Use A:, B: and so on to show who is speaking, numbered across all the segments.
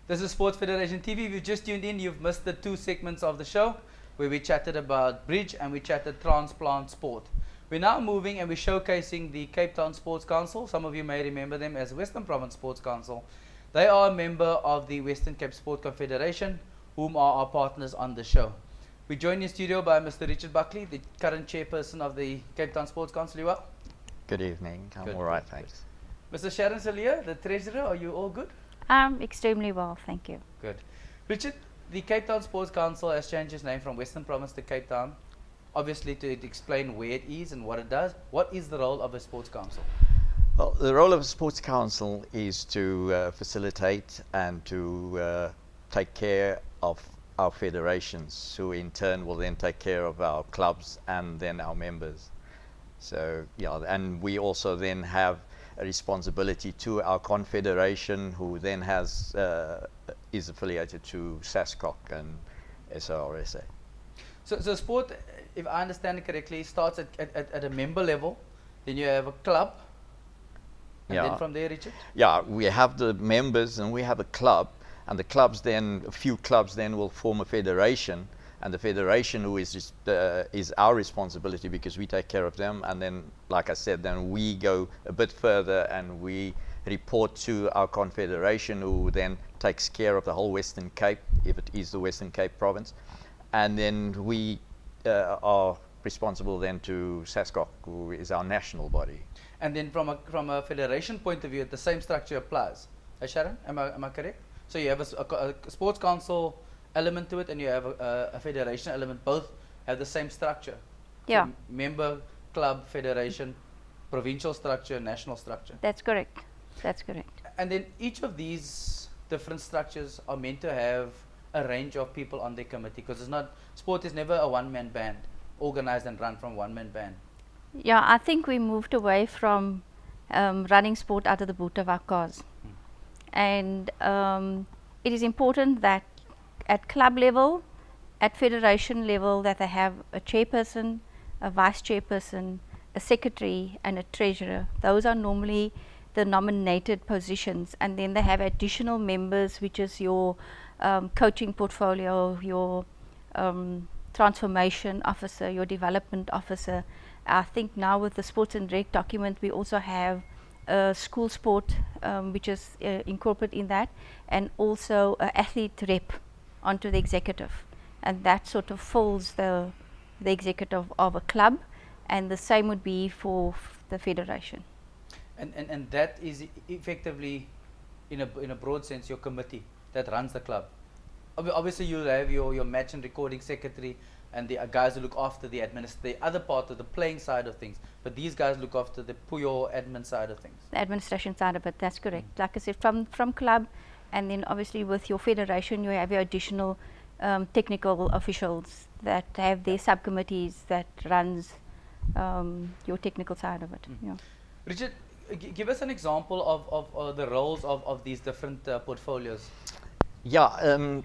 A: This is Sports Federation TV. If you've just tuned in, you've missed the 2 segments of the show where we chatted about bridge and we chatted transplant sport. We're now moving and we're showcasing the Cape Town Sports Council. Some of you may remember them as Western Province Sports Council. They are a member of the Western Cape Sport Confederation, whom are our partners on the show. We're joined in studio by Mr. Richard Buckley, the current chairperson of the Cape Town Sports Council. You well?
B: Good evening. I'm all right, thanks.
A: Mr. Sharon, Siljeur, the treasurer, are you all good?
C: I'm extremely well, thank you.
A: Good. Richard, the Cape Town Sports Council has changed its name from Western Province to Cape Town, obviously to explain where it is and what it does. What is the role of a sports council?
B: Well, the role of a sports council is to facilitate and to take care of our federations, who in turn will then take care of our clubs and then our members. So, yeah, and we also then have a responsibility to our confederation, who then has is affiliated to SASCOC and SRSA.
A: So sport, if I understand it correctly, starts at a member level, then you have a club, and then from there, Richard?
B: Yeah, we have the members and we have a club, and the clubs then, a few clubs then will form a federation, and the federation who is our responsibility because we take care of them, and then, like I said, then we go a bit further and we report to our confederation, who then takes care of the whole Western Cape, if it is the Western Cape province, and then we are responsible then to SASCOC, who is our national body. And
A: then from a federation point of view, the same structure applies. Sharon, am I correct? So you have a sports council element to it, and you have a federation element. Both have the same structure.
C: Yeah.
A: So member, club, federation, provincial structure, national structure.
C: That's correct. That's correct.
A: And then each of these different structures are meant to have a range of people on their committee, because sport is never a one-man band, organized and run from one-man band.
C: Yeah, I think we moved away from running sport out of the boot of our cars. And it is important that at club level, at federation level, that they have a chairperson, a vice chairperson, a secretary and a treasurer. Those are normally the nominated positions, and then they have additional members, which is your coaching portfolio, your transformation officer, your development officer. I think now with the sports and rec document, we also have school sport, which is incorporated in that, and also an athlete rep onto the executive, and that sort of fills the executive of a club, and the same would be for the federation.
A: And that is effectively, in a broad sense, your committee that runs the club. Obviously, you'll have your match and recording secretary and the guys who look after the other part of the playing side of things. But these guys look after the pure admin side of things.
C: The administration side of it, that's correct. Like I said, from club, and then obviously with your federation, you have your additional technical officials that have their subcommittees that runs your technical side of it. Yeah.
A: Richard, give us an example of the roles of these different portfolios.
B: Yeah,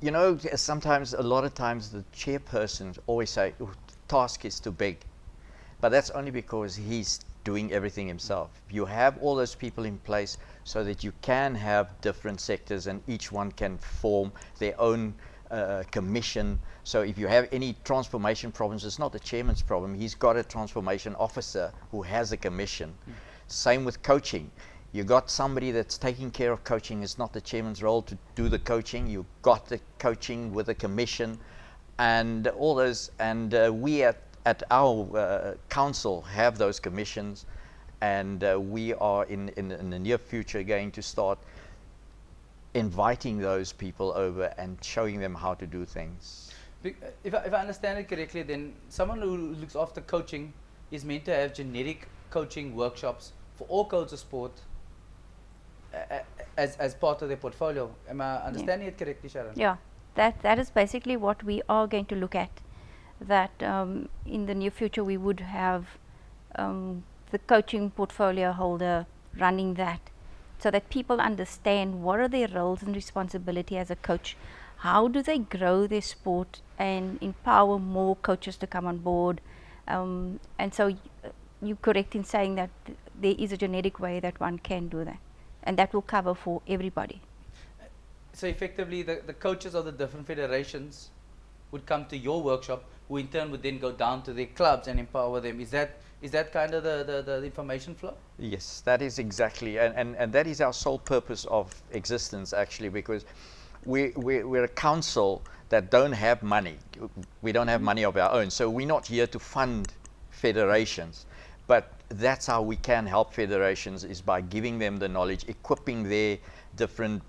B: you know, sometimes, a lot of times, the chairperson always say, oh, the task is too big. But that's only because he's doing everything himself. You have all those people in place so that you can have different sectors and each one can form their own commission. So if you have any transformation problems, it's not the chairman's problem. He's got a transformation officer who has a commission. Same with coaching. You got somebody that's taking care of coaching. It's not the chairman's role to do the coaching. You got the coaching with a commission and all those, and we at our council have those commissions, and we are in the near future going to start inviting those people over and showing them how to do things.
A: If I understand it correctly, then someone who looks after coaching is meant to have generic coaching workshops for all codes of sport as part of their portfolio. Am I understanding it correctly, Sharon?
C: Yeah, that is basically what we are going to look at. That in the near future we would have the coaching portfolio holder running that, so that people understand what are their roles and responsibility as a coach. How do they grow their sport and empower more coaches to come on board? And so you're correct in saying that there is a generic way that one can do that, and that will cover for everybody.
A: so effectively the coaches of the different federations would come to your workshop, who in turn would then go down to their clubs and empower them. Is that kind of the information flow?
B: Yes, that is exactly, and that is our sole purpose of existence, actually, because we're a council that don't have money. We don't have money of our own, so we're not here to fund federations. But that's how we can help federations, is by giving them the knowledge, equipping their different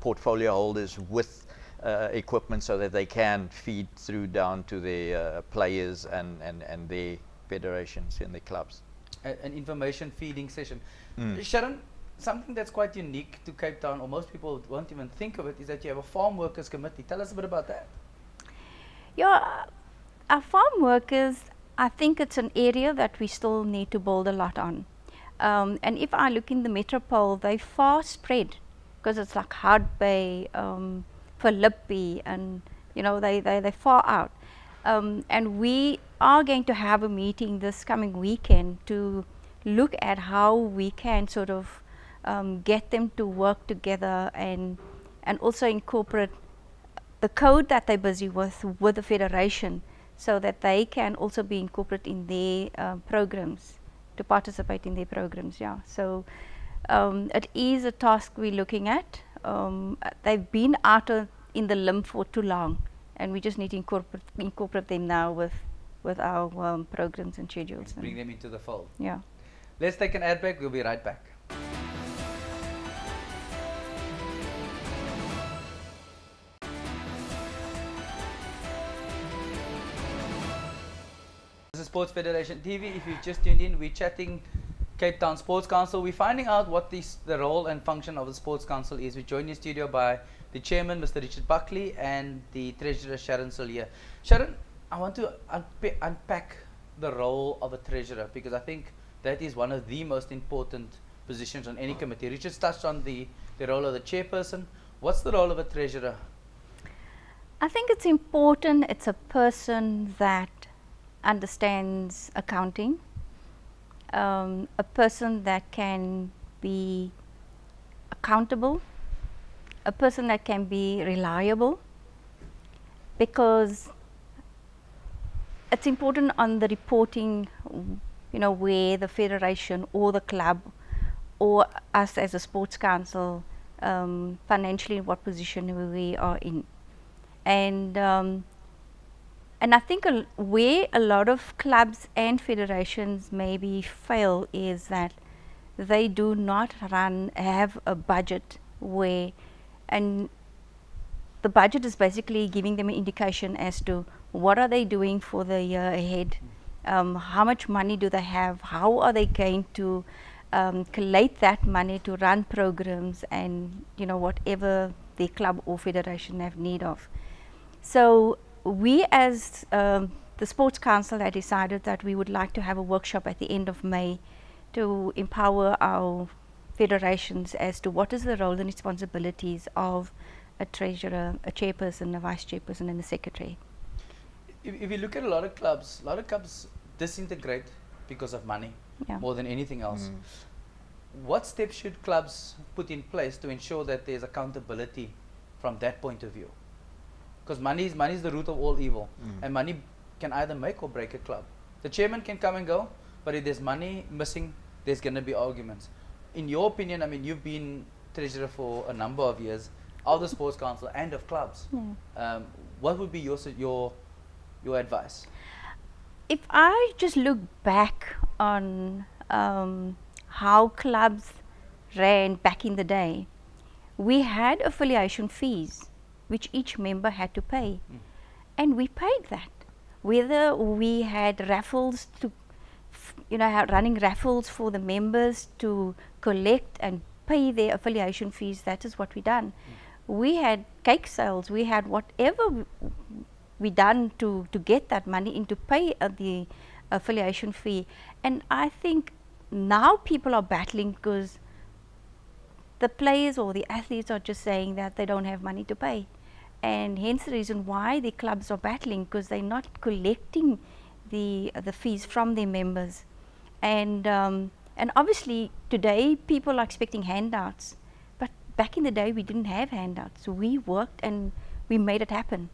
B: portfolio holders with equipment so that they can feed through down to their players and their federations and their clubs.
A: An information feeding session. Sharon, something that's quite unique to Cape Town, or most people won't even think of it, is that you have a farm workers committee. Tell us a bit about that.
C: Yeah, our farm workers, I think it's an area that we still need to build a lot on. And if I look in the metropole, they far spread, because it's like Hard Bay, Philippi, and you know, they far out. And we are going to have a meeting this coming weekend to look at how we can sort of get them to work together and also incorporate the code that they're busy with the federation, so that they can also be incorporated in their programs, to participate in their programs. Yeah, so it is a task we're looking at. They've been out in the limb for too long, and we just need to incorporate them now with our programs and schedules.
A: Bring them into the fold.
C: Yeah.
A: Let's take an ad break. We'll be right back. This is Sports Federation TV. If you've just tuned in, we're chatting Cape Town Sports Council. We're finding out what the role and function of the Sports Council is. We're joined in studio by the chairman, Mr. Richard Buckley, and the treasurer, Sharon Siljeur. Sharon, I want to unpack the role of a treasurer, because I think that is one of the most important positions on any committee. Richard touched on the role of the chairperson. What's the role of a treasurer?
C: I think it's important. It's a person that understands accounting, a person that can be accountable, a person that can be reliable, because it's important on the reporting, you know, where the federation or the club or us as a sports council financially in what position we are in. And I think where a lot of clubs and federations maybe fail is that they do not have a budget where, and the budget is basically giving them an indication as to what are they doing for the year ahead, how much money do they have, how are they going to collate that money to run programs and, you know, whatever the club or federation have need of. So we as the Sports Council had decided that we would like to have a workshop at the end of May to empower our federations as to what is the role and responsibilities of a treasurer, a chairperson, a vice chairperson, and a secretary.
A: If you look at a lot of clubs disintegrate because of money, more than anything else. What steps should clubs put in place to ensure that there's accountability from that point of view? Because money is the root of all evil, and money can either make or break a club. The chairman can come and go, but if there's money missing, there's going to be arguments. In your opinion, I mean, you've been treasurer for a number of years of the Sports Council and of clubs. What would be your advice?
C: If I just look back on how clubs ran back in the day, we had affiliation fees which each member had to pay, and we paid that. Whether we had raffles to, you know, running raffles for the members to collect and pay their affiliation fees, that is what we done. We had cake sales, we had whatever we done to get that money in to pay the affiliation fee. And I think now people are battling because the players or the athletes are just saying that they don't have money to pay, and hence the reason why the clubs are battling, because they're not collecting the fees from their members. And obviously today people are expecting handouts, but back in the day we didn't have handouts. We worked and we made it happen.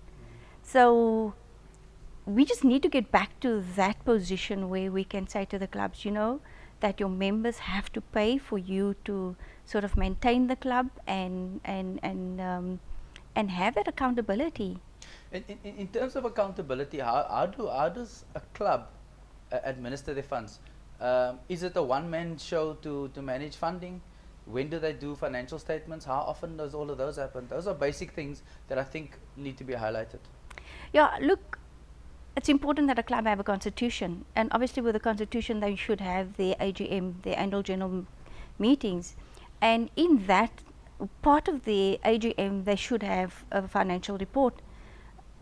C: So we just need to get back to that position where we can say to the clubs, you know, that your members have to pay for you to sort of maintain the club and have that accountability.
A: In terms of accountability, how does a club administer their funds? Is it a one-man show to manage funding? When do they do financial statements? How often does all of those happen? Those are basic things that I think need to be highlighted.
C: Yeah, look, it's important that a club have a constitution, and obviously with the constitution they should have their AGM, their annual general meetings, and in that part of the AGM they should have a financial report.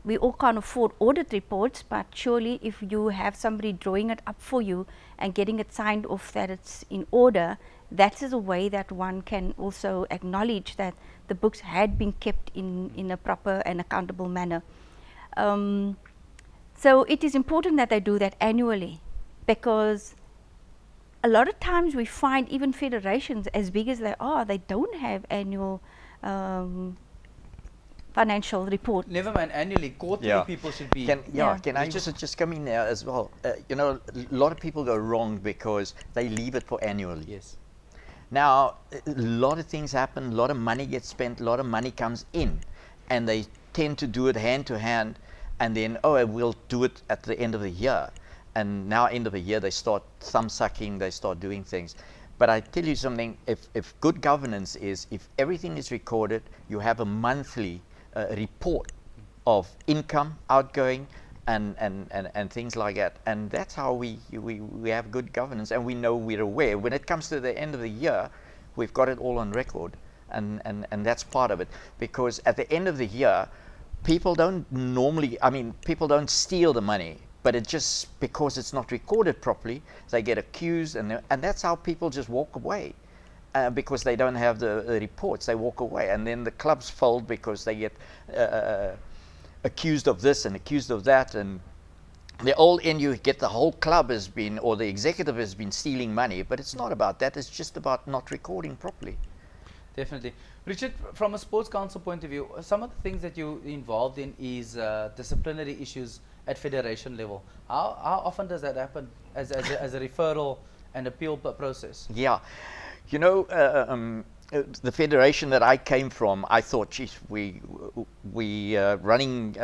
C: We all can't afford audit reports, but surely if you have somebody drawing it up for you and getting it signed off that it's in order, that is a way that one can also acknowledge that the books had been kept in a proper and accountable manner. So it is important that they do that annually, because a lot of times we find even federations, as big as they are, they don't have annual financial report.
A: Never mind annually, quarterly people should be.
B: Can I just come in there as well? You know, a lot of people go wrong because they leave it for annually.
A: Yes.
B: Now, a lot of things happen, a lot of money gets spent, a lot of money comes in, and they tend to do it hand to hand, and then, oh, we'll do it at the end of the year. And now, end of the year, they start thumb sucking, they start doing things. But I tell you something, if good governance is, if everything is recorded, you have a monthly report of income, outgoing, and things like that. And that's how we have good governance, and we know, we're aware. When it comes to the end of the year, we've got it all on record, and that's part of it. Because at the end of the year, people don't normally, I mean, people don't steal the money, but it just, because it's not recorded properly, they get accused, and that's how people just walk away. Because they don't have the reports, they walk away, and then the clubs fold because they get accused of this and accused of that, and the all end you get the whole club has been, or the executive has been stealing money, but it's not about that, it's just about not recording properly.
A: Definitely. Richard, from a sports council point of view, some of the things that you're involved in is disciplinary issues at federation level. How often does that happen as a referral and appeal process?
B: Yeah. You know, the federation that I came from, I thought, geez, we running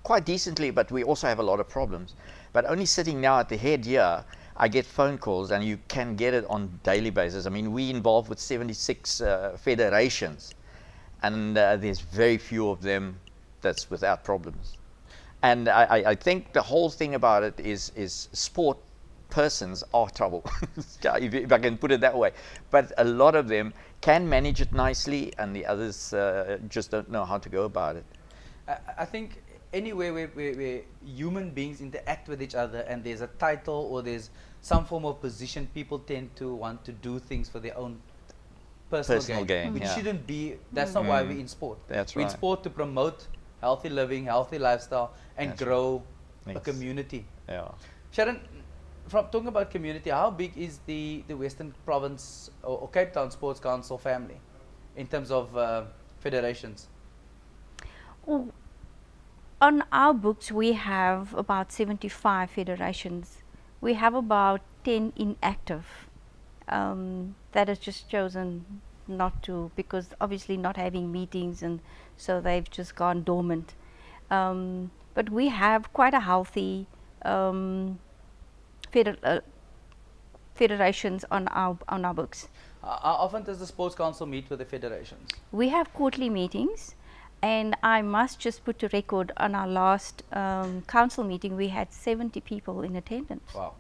B: quite decently, but we also have a lot of problems. But only sitting now at the head here, I get phone calls, and you can get it on daily basis. I mean, we involved with 76 federations, and there's very few of them that's without problems. And I think the whole thing about it is sport persons are trouble, if I can put it that way. But a lot of them can manage it nicely, and the others just don't know how to go about it.
A: I think anywhere where human beings interact with each other and there's a title or there's some form of position, people tend to want to do things for their own personal gain, which shouldn't be. That's not why we're in sport.
B: That's
A: we're
B: right.
A: in sport to promote healthy living, healthy lifestyle, and
B: That's
A: grow
B: right.
A: a community.
B: Yeah.
A: Sharon, from talking about community, how big is the Western Province or Cape Town Sports Council family in terms of federations?
C: On our books, we have about 75 federations. We have about 10 inactive that has just chosen not to, because obviously not having meetings, and so they've just gone dormant. But we have quite a healthy federations on our books.
A: How often does the Sports Council meet with the federations?
C: We have quarterly meetings, and I must just put to record, on our last council meeting we had 70 people in attendance.
A: Wow.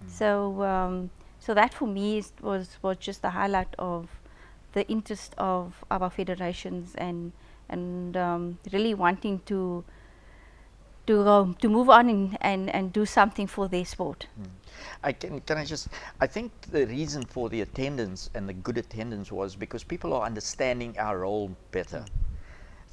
C: So so that for me was just the highlight of the interest of our federations, and really wanting to move on and do something for their sport.
B: I think the reason for the attendance and the good attendance was because people are understanding our role better.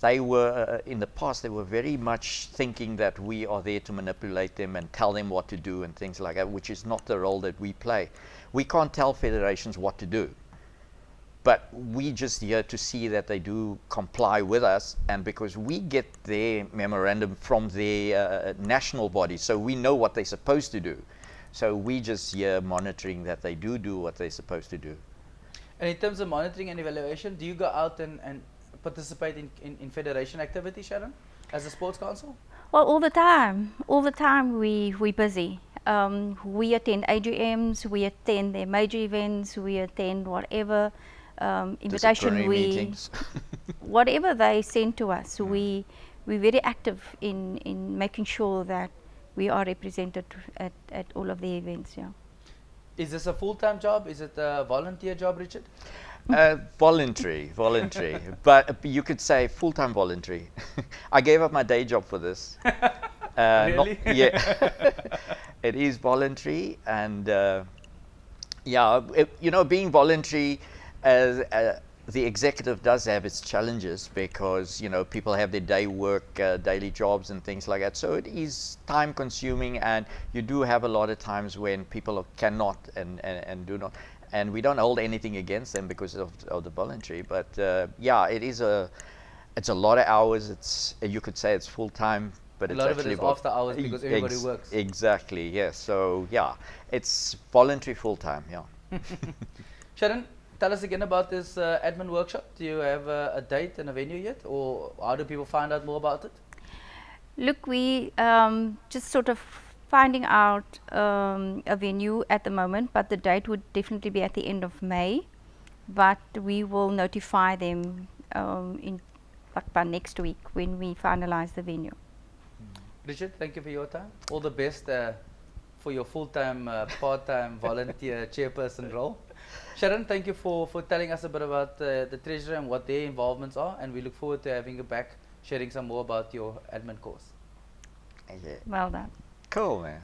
B: They were, in the past, they were very much thinking that we are there to manipulate them and tell them what to do and things like that, which is not the role that we play. We can't tell federations what to do. but we just here to see that they do comply with us, and because we get their memorandum from their national body, so we know what they're supposed to do. So we just here monitoring that they do what they're supposed to do.
A: And in terms of monitoring and evaluation, do you go out and participate in federation activity, Sharon, as a sports council?
C: Well, all the time. All the time we're busy. We attend AGMs, we attend their major events, we attend whatever invitation
B: Disciplinary meetings.
C: whatever they send to us. We're very active in making sure that we are represented at all of the events. Yeah.
A: Is this a full-time job? Is it a volunteer job, Richard?
B: Voluntary, but you could say full-time voluntary. I gave up my day job for this.
A: Really?
B: Yeah, it is voluntary, and yeah, you know, being voluntary, the executive does have its challenges because, you know, people have their day work, daily jobs and things like that. So it is time consuming, and you do have a lot of times when people cannot and do not. And we don't hold anything against them because of the voluntary. But yeah, it's a lot of hours. You could say it's full time, but
A: A
B: it's
A: lot of it
B: actually
A: is after hours because everybody works.
B: Exactly. Yes. So yeah, it's voluntary full time. Yeah.
A: Sharon, tell us again about this admin workshop. Do you have a date and a venue yet, or how do people find out more about it?
C: Look, we just sort of finding out a venue at the moment, but the date would definitely be at the end of May. But we will notify them by next week when we finalize the venue.
A: Richard, thank you for your time. All the best for your full-time, part-time volunteer chairperson role. Sharon, thank you for telling us a bit about the treasurer and what their involvements are, and we look forward to having you back sharing some more about your admin course.
B: Yeah.
C: Well done.
B: Cool, man.